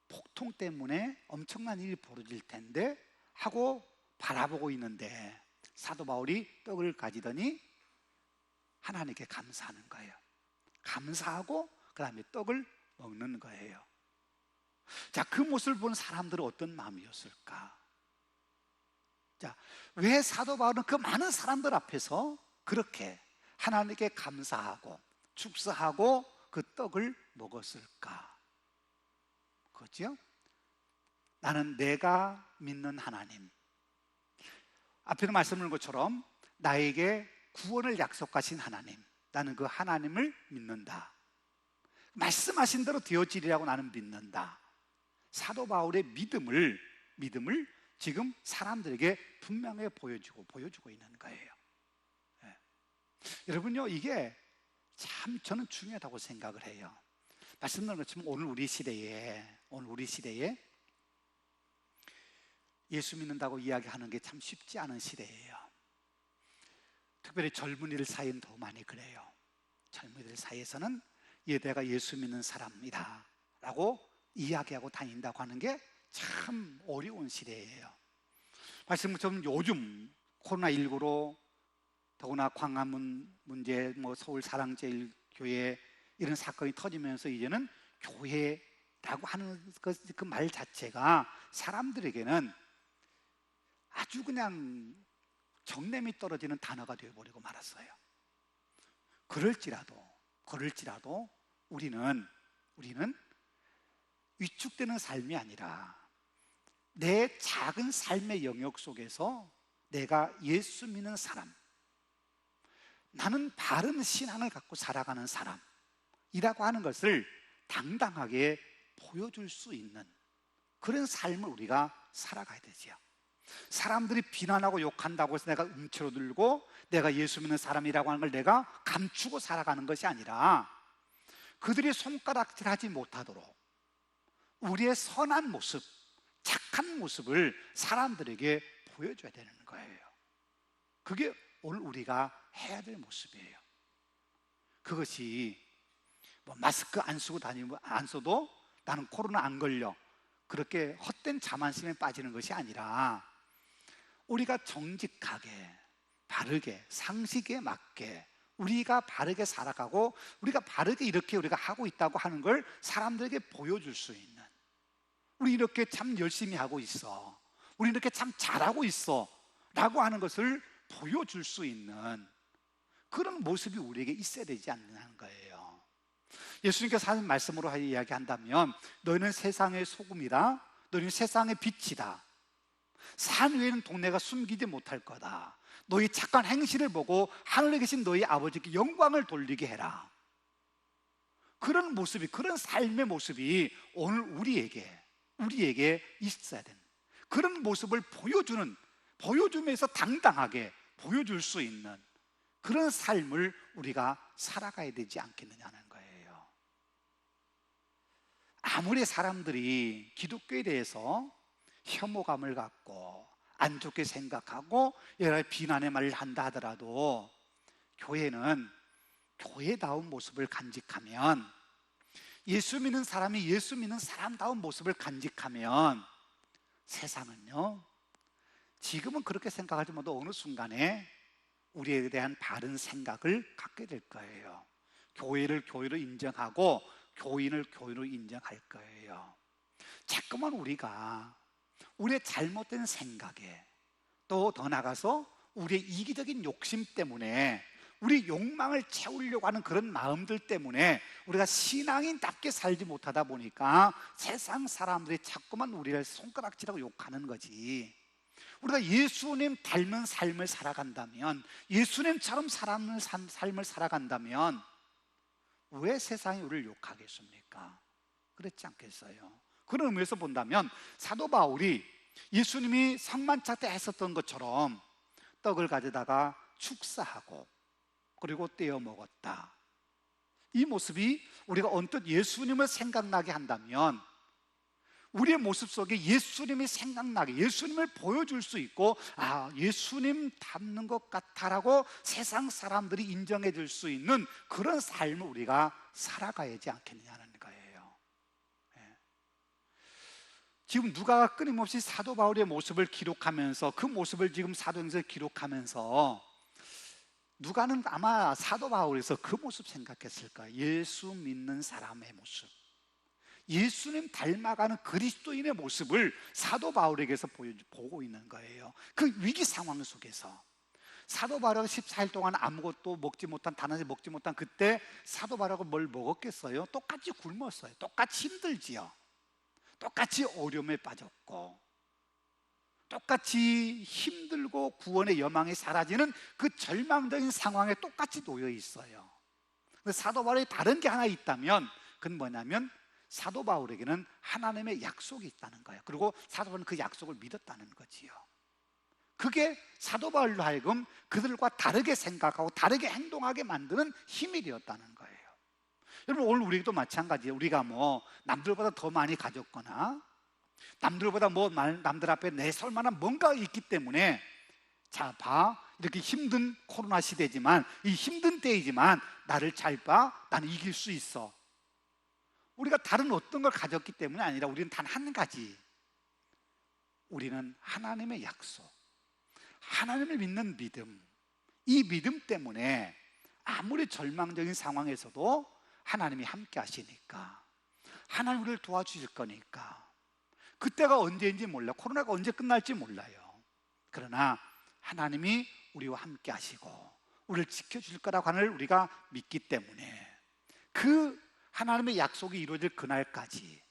폭통 때문에 엄청난 일이 벌어질 텐데 하고 바라보고 있는데 사도 바울이 떡을 가지더니 하나님께 감사하는 거예요. 감사하고 그 다음에 떡을 먹는 거예요. 자, 그 모습을 본 사람들은 어떤 마음이었을까? 자, 왜 사도 바울은 그 많은 사람들 앞에서 그렇게 하나님께 감사하고 축사하고 그 떡을 먹었을까? 그렇죠? 나는 내가 믿는 하나님, 앞에도 말씀드린 것처럼 나에게 구원을 약속하신 하나님, 나는 그 하나님을 믿는다. 말씀하신 대로 되어지리라고 나는 믿는다. 사도 바울의 믿음을 지금 사람들에게 분명하게 보여주고 있는 거예요. 예. 여러분요, 이게 참 저는 중요하다고 생각을 해요. 말씀드린 것처럼 오늘 우리 시대에 예수 믿는다고 이야기하는 게 참 쉽지 않은 시대예요. 특별히 젊은이들 사이는 더 많이 그래요. 젊은이들 사이에서는 내가 예수 믿는 사람이다 라고 이야기하고 다닌다고 하는 게 참 어려운 시대예요. 말씀처럼 요즘 코로나19로 더구나 광화문 문제, 서울 사랑제일교회 이런 사건이 터지면서 이제는 교회라고 하는 그 말 자체가 사람들에게는 아주 그냥 정냄이 떨어지는 단어가 되어버리고 말았어요. 그럴지라도 우리는 위축되는 삶이 아니라 내 작은 삶의 영역 속에서 내가 예수 믿는 사람, 나는 바른 신앙을 갖고 살아가는 사람이라고 하는 것을 당당하게 보여줄 수 있는 그런 삶을 우리가 살아가야 되지요. 사람들이 비난하고 욕한다고 해서 내가 움츠러들고 내가 예수 믿는 사람이라고 하는 걸 내가 감추고 살아가는 것이 아니라 그들이 손가락질하지 못하도록 우리의 선한 모습, 착한 모습을 사람들에게 보여줘야 되는 거예요. 그게 오늘 우리가 해야 될 모습이에요. 그것이 마스크 안 쓰고 다니면 안 써도 나는 코로나 안 걸려, 그렇게 헛된 자만심에 빠지는 것이 아니라 우리가 정직하게, 바르게, 상식에 맞게 우리가 바르게 살아가고 우리가 바르게 이렇게 우리가 하고 있다고 하는 걸 사람들에게 보여줄 수 있는, 우리 이렇게 참 열심히 하고 있어, 우리 이렇게 참 잘하고 있어 라고 하는 것을 보여줄 수 있는 그런 모습이 우리에게 있어야 되지 않는 거예요. 예수님께서 하는 말씀으로 이야기한다면 너희는 세상의 소금이다, 너희는 세상의 빛이다, 산 위에는 동네가 숨기지 못할 거다, 너희 착한 행실을 보고 하늘에 계신 너희 아버지께 영광을 돌리게 해라. 그런 모습이, 그런 삶의 모습이 오늘 우리에게 있어야 되는 그런 모습을 보여주면서 당당하게 보여줄 수 있는 그런 삶을 우리가 살아가야 되지 않겠느냐는 거예요. 아무리 사람들이 기독교에 대해서 혐오감을 갖고 안 좋게 생각하고 여러 가지 비난의 말을 한다 하더라도 교회는 교회다운 모습을 간직하면, 예수 믿는 사람이 예수 믿는 사람다운 모습을 간직하면 세상은요, 지금은 그렇게 생각하지 못해도 어느 순간에 우리에 대한 바른 생각을 갖게 될 거예요. 교회를 교회로 인정하고 교인을 교인으로 인정할 거예요. 자꾸만 우리가 우리의 잘못된 생각에, 또 더 나가서 우리의 이기적인 욕심 때문에, 우리 욕망을 채우려고 하는 그런 마음들 때문에 우리가 신앙인답게 살지 못하다 보니까 세상 사람들이 자꾸만 우리를 손가락질하고 욕하는 거지. 우리가 예수님 닮은 삶을 살아간다면, 예수님처럼 삶을 살아간다면 왜 세상이 우리를 욕하겠습니까? 그렇지 않겠어요? 그런 의미에서 본다면 사도 바울이 예수님이 성만찬 때 했었던 것처럼 떡을 가져다가 축사하고 그리고 떼어 먹었다, 이 모습이 우리가 언뜻 예수님을 생각나게 한다면 우리의 모습 속에 예수님이 생각나게, 예수님을 보여줄 수 있고, 아, 예수님 닮는 것 같다라고 세상 사람들이 인정해 줄 수 있는 그런 삶을 우리가 살아가야지 않겠느냐는 거예요. 지금 누가가 끊임없이 사도 바울의 모습을 기록하면서, 그 모습을 지금 사도행전에 기록하면서 누가는 아마 사도 바울에서 그 모습 생각했을 거예요. 예수 믿는 사람의 모습, 예수님 닮아가는 그리스도인의 모습을 사도 바울에게서 보고 있는 거예요. 그 위기 상황 속에서 사도 바울은 14일 동안 아무것도 먹지 못한, 단한지 먹지 못한 그때 사도 바울은 뭘 먹었겠어요? 똑같이 굶었어요. 똑같이 힘들지요. 똑같이 어려움에 빠졌고, 똑같이 힘들고 구원의 여망이 사라지는 그 절망적인 상황에 똑같이 놓여 있어요. 근데 사도 바울이 다른 게 하나 있다면 그건 뭐냐면 사도 바울에게는 하나님의 약속이 있다는 거예요. 그리고 사도 바울은 그 약속을 믿었다는 거지요. 그게 사도 바울로 하여금 그들과 다르게 생각하고 다르게 행동하게 만드는 힘이 되었다는 거예요. 여러분, 오늘 우리도 마찬가지예요. 우리가 뭐 남들보다 더 많이 가졌거나 남들보다 뭐 남들 앞에 내설 만한 뭔가 있기 때문에, 자, 봐, 이렇게 힘든 코로나 시대지만, 이 힘든 때이지만 나를 잘 봐, 나는 이길 수 있어. 우리가 다른 어떤 걸 가졌기 때문이 아니라 우리는 단 한 가지, 우리는 하나님의 약속, 하나님을 믿는 믿음, 이 믿음 때문에 아무리 절망적인 상황에서도 하나님이 함께 하시니까, 하나님 우리를 도와주실 거니까, 그때가 언제인지 몰라요. 코로나가 언제 끝날지 몰라요. 그러나 하나님이 우리와 함께 하시고 우리를 지켜줄 거라고 하는 우리가 믿기 때문에 그 하나님의 약속이 이루어질 그날까지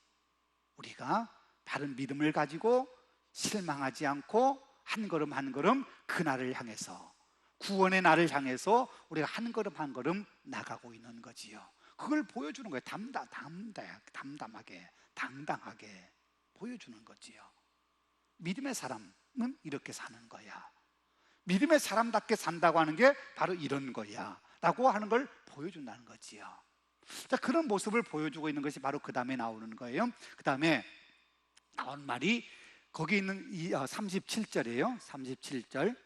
우리가 바른 믿음을 가지고 실망하지 않고 한 걸음 한 걸음 그날을 향해서, 구원의 날을 향해서 우리가 한 걸음 한 걸음 나가고 있는 거지요. 그걸 보여주는 거예요. 담담하게, 당당하게 보여주는 거지요. 믿음의 사람은 이렇게 사는 거야. 믿음의 사람답게 산다고 하는 게 바로 이런 거야 라고 하는 걸 보여준다는 거지요. 자, 그런 모습을 보여주고 있는 것이 바로 그 다음에 나오는 거예요. 그 다음에 나온 말이 거기 있는 37절이에요 37절.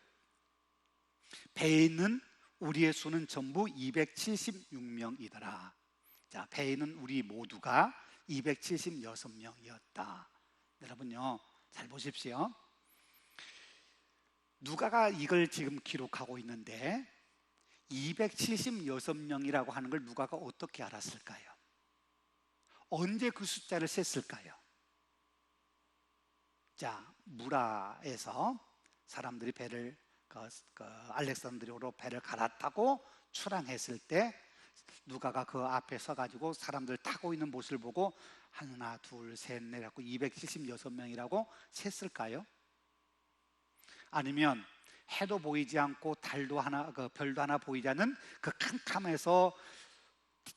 배에 있는 우리의 수는 전부 276명이더라. 자, 배에 있는 우리 모두가 276명이었다. 여러분요, 잘 보십시오. 누가가 이걸 지금 기록하고 있는데 276명이라고 하는 걸 누가가 어떻게 알았을까요? 언제 그 숫자를 셌을까요? 자, 무라에서 사람들이 배를 알렉산드리아로 배를 갈아타고 출항했을 때 누가가 그 앞에 서가지고 사람들 타고 있는 모습을 보고 하나, 둘, 셋, 넷 하고 276명이라고 셌을까요? 아니면 해도 보이지 않고 달도 하나, 별도 하나 보이지 않는 그 캄캄해서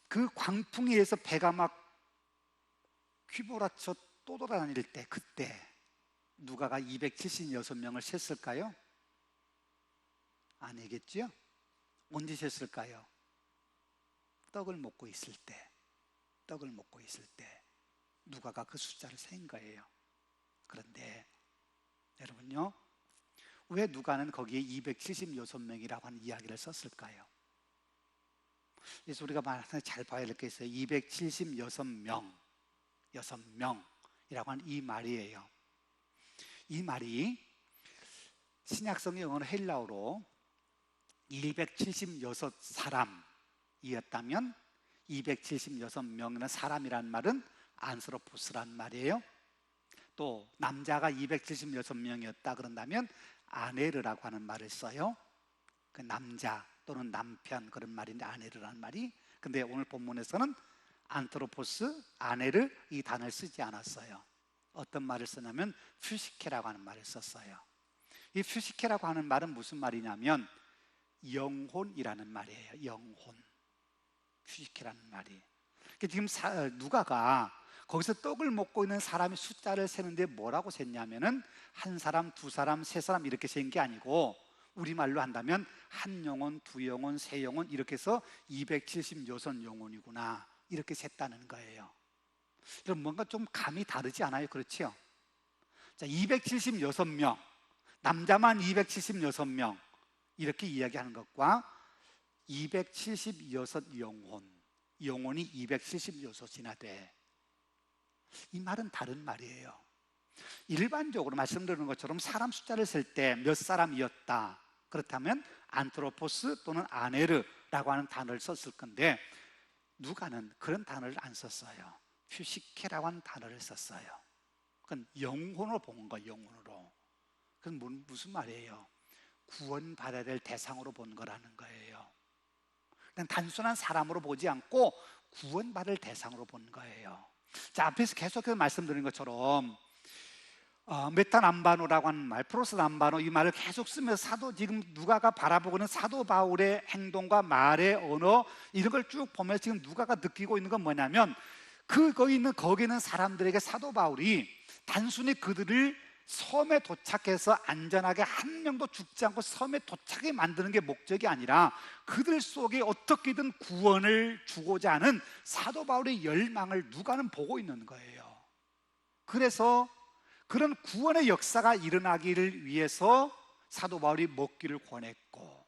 그 광풍에 의해서 배가 막 휘몰아쳐 떠돌아다닐 때, 그때 누가가 276명을 셌을까요? 아니겠죠? 언제 셌을까요? 떡을 먹고 있을 때 누가가 그 숫자를 센 거예요. 그런데 여러분요, 왜 누가는 거기에 276명이라고 하는 이야기를 썼을까요? 그래서 우리가 잘 봐야 될 게 있어요. 276명, 6명이라고 하는 이 말이에요. 이 말이 신약성의 영어로 헬라어로 276사람이었다면 276명이라는 사람이란 말은 안스로포스란 말이에요. 또 남자가 276명이었다 그런다면 아네르라고 하는 말을 써요. 그 남자 또는 남편 그런 말인데 아네르라는 말이, 근데 오늘 본문에서는 안트로포스, 아네르 이 단어를 쓰지 않았어요. 어떤 말을 쓰냐면 퓨시케라고 하는 말을 썼어요. 이 퓨시케라고 하는 말은 무슨 말이냐면 영혼이라는 말이에요. 영혼, 퓨시케라는 말이. 지금 누가가 거기서 떡을 먹고 있는 사람의 숫자를 세는데 뭐라고 셌냐면은 한 사람, 두 사람, 세 사람 이렇게 센 게 아니고 우리말로 한다면 한 영혼, 두 영혼, 세 영혼 이렇게 해서 276영혼이구나 이렇게 셌다는 거예요. 그럼 뭔가 좀 감이 다르지 않아요? 그렇죠? 자, 276명, 남자만 276명 이렇게 이야기하는 것과 276영혼, 영혼이 276이나 돼. 이 말은 다른 말이에요. 일반적으로 말씀드리는 것처럼 사람 숫자를 셀 때 몇 사람이었다 그렇다면 안트로포스 또는 아네르라고 하는 단어를 썼을 건데 누가는 그런 단어를 안 썼어요. 퓨시케라고 하는 단어를 썼어요. 그건 영혼으로 본 거예요. 영혼으로. 그건 무슨 말이에요? 구원받아야 될 대상으로 본 거라는 거예요. 그냥 단순한 사람으로 보지 않고 구원받을 대상으로 본 거예요. 자, 앞에서 계속해서 말씀드린 것처럼 메타남바노라고 하는 말, 프로스남바노, 이 말을 계속 쓰면서 지금 누가가 바라보고 있는 사도 바울의 행동과 말의 언어, 이런 걸 쭉 보면서 지금 누가가 느끼고 있는 건 뭐냐면, 거기 있는 사람들에게 사도 바울이 단순히 그들을 섬에 도착해서 안전하게 한 명도 죽지 않고 섬에 도착하게 만드는 게 목적이 아니라 그들 속에 어떻게든 구원을 주고자 하는 사도 바울의 열망을 누가는 보고 있는 거예요. 그래서 그런 구원의 역사가 일어나기를 위해서 사도 바울이 먹기를 권했고,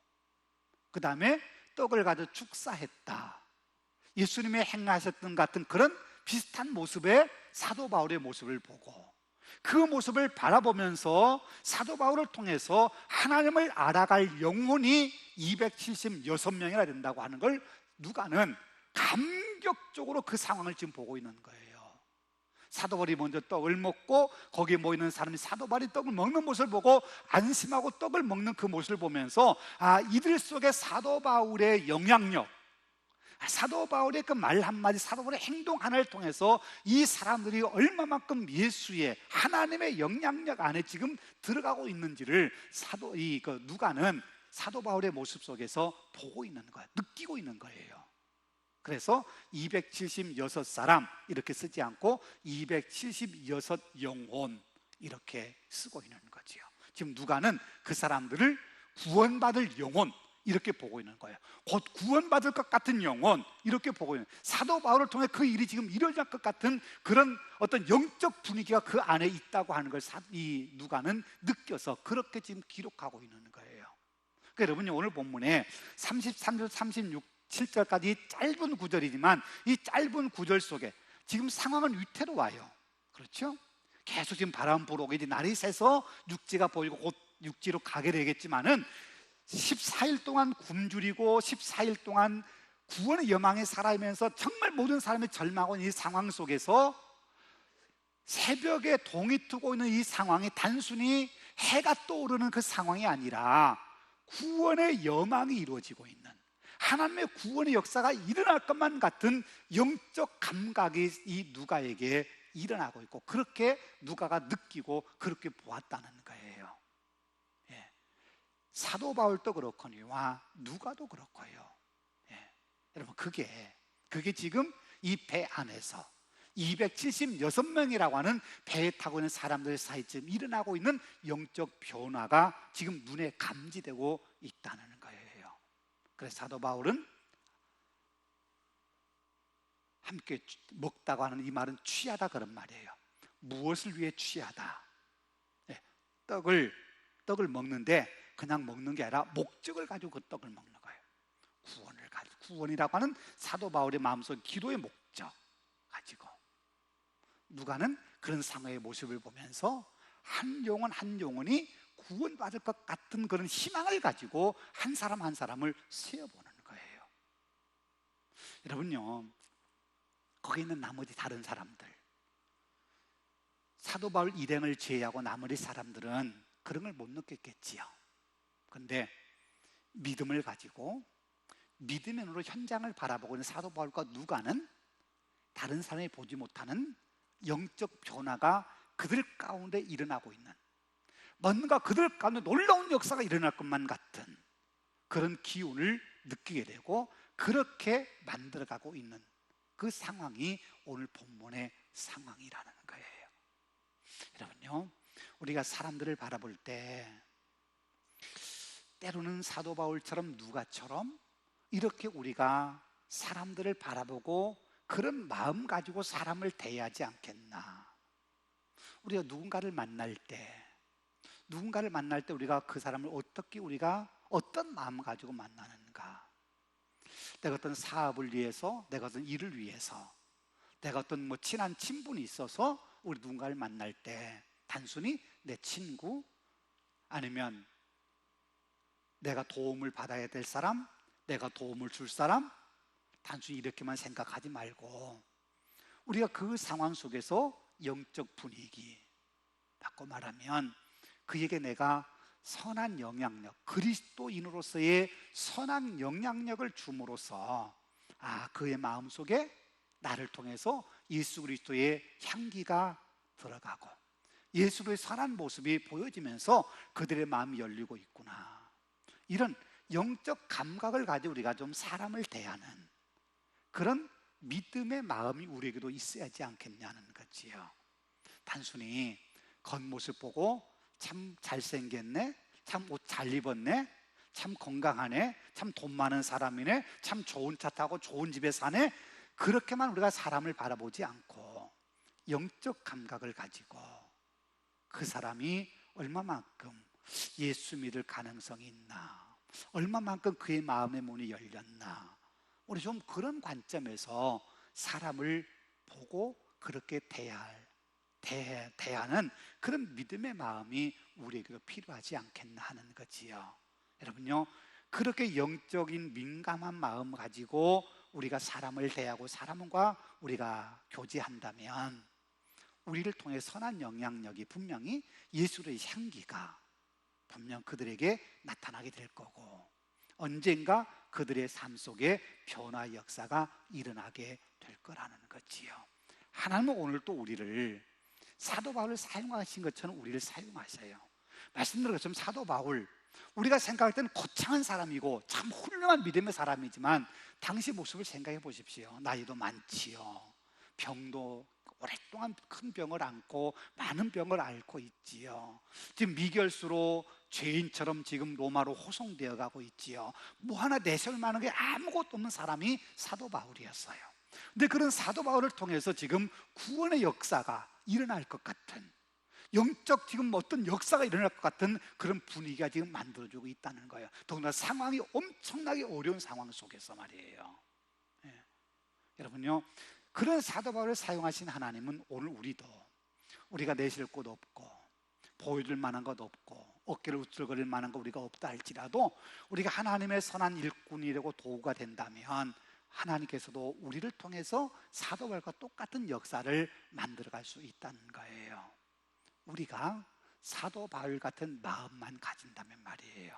그 다음에 떡을 가져 축사했다. 예수님의 행하셨던 같은 그런 비슷한 모습의 사도 바울의 모습을 보고, 그 모습을 바라보면서 사도 바울을 통해서 하나님을 알아갈 영혼이 276명이나 된다고 하는 걸 누가는 감격적으로 그 상황을 지금 보고 있는 거예요. 사도 바울이 먼저 떡을 먹고 거기에 모이는 사람이 사도 바울이 떡을 먹는 모습을 보고 안심하고 떡을 먹는 그 모습을 보면서, 이들 속에 사도 바울의 영향력, 사도 바울의 그 말 한마디, 사도 바울의 행동 하나를 통해서 이 사람들이 얼마만큼 예수의 하나님의 영향력 안에 지금 들어가고 있는지를 누가는 사도 바울의 모습 속에서 보고 있는 거예요. 느끼고 있는 거예요. 그래서 276사람 이렇게 쓰지 않고 276영혼 이렇게 쓰고 있는 거지요. 지금 누가는 그 사람들을 구원받을 영혼 이렇게 보고 있는 거예요. 곧 구원받을 것 같은 영혼 이렇게 보고 있는, 사도 바울을 통해 그 일이 지금 이루어질 것 같은 그런 어떤 영적 분위기가 그 안에 있다고 하는 걸 이 누가는 느껴서 그렇게 지금 기록하고 있는 거예요. 그러니까 여러분이 오늘 본문에 33절 37절까지 짧은 구절이지만 이 짧은 구절 속에 지금 상황은 위태로워요. 그렇죠? 계속 지금 바람 불어오고 이제 날이 새서 육지가 보이고 곧 육지로 가게 되겠지만은 14일 동안 굶주리고 14일 동안 구원의 여망에 살아가면서 정말 모든 사람이 절망하고 있는 이 상황 속에서 새벽에 동이 트고 있는 이 상황이 단순히 해가 떠오르는 그 상황이 아니라 구원의 여망이 이루어지고 있는, 하나님의 구원의 역사가 일어날 것만 같은 영적 감각이 이 누가에게 일어나고 있고, 그렇게 누가가 느끼고 그렇게 보았다는 거예요. 예. 사도 바울도 그렇거니와 누가도 그렇고요. 예. 여러분 그게 지금 이 배 안에서 276명이라고 하는 배에 타고 있는 사람들 사이에 지금 일어나고 있는 영적 변화가 지금 눈에 감지되고 있다는 거예요. 그래서 사도 바울은 함께 먹다고 하는 이 말은 취하다 그런 말이에요. 무엇을 위해 취하다? 떡을 먹는데 그냥 먹는 게 아니라 목적을 가지고 그 떡을 먹는 거예요. 구원이라고 하는 사도 바울의 마음속 기도의 목적 가지고, 누가는 그런 상황의 모습을 보면서 한 영혼이 구원받을 것 같은 그런 희망을 가지고 한 사람 한 사람을 세어보는 거예요. 여러분요, 거기 있는 나머지 다른 사람들, 사도 바울 일행을 제외하고 나머지 사람들은 그런 걸 못 느꼈겠지요. 그런데 믿음을 가지고 믿음의 눈으로 현장을 바라보고 있는 사도 바울과 누가는 다른 사람이 보지 못하는 영적 변화가 그들 가운데 일어나고 있는, 뭔가 그들 가운데 놀라운 역사가 일어날 것만 같은 그런 기운을 느끼게 되고 그렇게 만들어가고 있는 그 상황이 오늘 본문의 상황이라는 거예요. 여러분요, 우리가 사람들을 바라볼 때 때로는 사도 바울처럼 누가처럼 이렇게 우리가 사람들을 바라보고 그런 마음 가지고 사람을 대하지 않겠나. 우리가 누군가를 만날 때 우리가 그 사람을 어떻게, 우리가 어떤 마음 가지고 만나는가. 내가 어떤 사업을 위해서, 내가 어떤 일을 위해서, 내가 어떤 친한 친분이 있어서 우리 누군가를 만날 때 단순히 내 친구, 아니면 내가 도움을 받아야 될 사람, 내가 도움을 줄 사람, 단순히 이렇게만 생각하지 말고 우리가 그 상황 속에서 영적 분위기, 바꿔 말하면 그에게 내가 선한 영향력, 그리스도인으로서의 선한 영향력을 줌으로써 그의 마음속에 나를 통해서 예수 그리스도의 향기가 들어가고 예수의 선한 모습이 보여지면서 그들의 마음이 열리고 있구나. 이런 영적 감각을 가지고 우리가 좀 사람을 대하는 그런 믿음의 마음이 우리에게도 있어야지 않겠냐는 거지요. 단순히 겉모습 보고 참 잘생겼네, 참 옷 잘 입었네, 참 건강하네, 참 돈 많은 사람이네, 참 좋은 차 타고 좋은 집에 사네, 그렇게만 우리가 사람을 바라보지 않고 영적 감각을 가지고 그 사람이 얼마만큼 예수 믿을 가능성이 있나, 얼마만큼 그의 마음의 문이 열렸나, 우리 좀 그런 관점에서 사람을 보고 그렇게 대하는 그런 믿음의 마음이 우리에게도 필요하지 않겠나 하는 거지요. 여러분요, 그렇게 영적인 민감한 마음 가지고 우리가 사람을 대하고 사람과 우리가 교제한다면 우리를 통해 선한 영향력이 분명히 예수의 향기가 분명 그들에게 나타나게 될 거고, 언젠가 그들의 삶 속에 변화 역사가 일어나게 될 거라는 거지요. 하나님은 오늘 또 우리를 사도 바울을 사용하신 것처럼 우리를 사용하셔요. 말씀드린 것처럼 사도 바울, 우리가 생각할 때는 거창한 사람이고 참 훌륭한 믿음의 사람이지만 당시 모습을 생각해 보십시오. 나이도 많지요, 병도 오랫동안 큰 병을 안고 많은 병을 앓고 있지요. 지금 미결수로 죄인처럼 지금 로마로 호송되어 가고 있지요. 뭐 하나 내세울 만한 게 아무것도 없는 사람이 사도 바울이었어요. 근데 그런 사도 바울을 통해서 지금 구원의 역사가 일어날 것 같은, 영적 지금 어떤 역사가 일어날 것 같은 그런 분위기가 지금 만들어지고 있다는 거예요. 더구나 상황이 엄청나게 어려운 상황 속에서 말이에요. 예. 여러분요, 그런 사도 바울을 사용하신 하나님은 오늘 우리가 내실 곳 없고 보여줄 만한 것 없고 어깨를 우쭐거릴 만한 거 우리가 없다 할지라도 우리가 하나님의 선한 일꾼이라고 도구가 된다면 하나님께서도 우리를 통해서 사도 바울과 똑같은 역사를 만들어갈 수 있다는 거예요. 우리가 사도 바울 같은 마음만 가진다면 말이에요.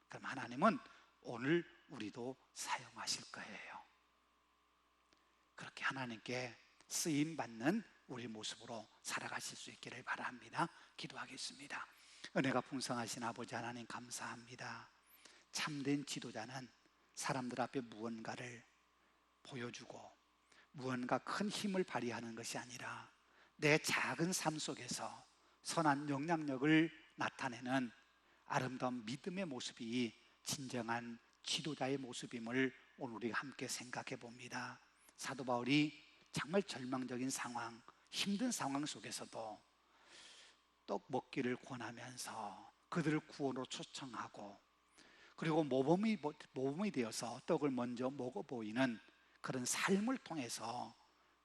그럼 하나님은 오늘 우리도 사용하실 거예요. 그렇게 하나님께 쓰임받는 우리 모습으로 살아가실 수 있기를 바랍니다. 기도하겠습니다. 은혜가 풍성하신 아버지 하나님, 감사합니다. 참된 지도자는 사람들 앞에 무언가를 보여주고 무언가 큰 힘을 발휘하는 것이 아니라 내 작은 삶 속에서 선한 영향력을 나타내는 아름다운 믿음의 모습이 진정한 지도자의 모습임을 오늘 우리가 함께 생각해 봅니다. 사도 바울이 정말 절망적인 상황, 힘든 상황 속에서도 떡 먹기를 권하면서 그들을 구원으로 초청하고, 그리고 모범이 되어서 떡을 먼저 먹어 보이는 그런 삶을 통해서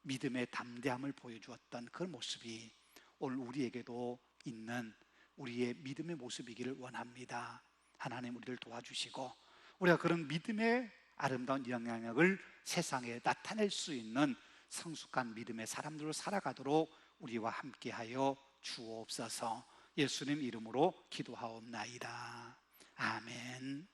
믿음의 담대함을 보여주었던 그 모습이 오늘 우리에게도 있는 우리의 믿음의 모습이기를 원합니다. 하나님, 우리를 도와주시고 우리가 그런 믿음의 아름다운 영향력을 세상에 나타낼 수 있는 성숙한 믿음의 사람들로 살아가도록 우리와 함께하여 주옵소서. 예수님 이름으로 기도하옵나이다. 아멘.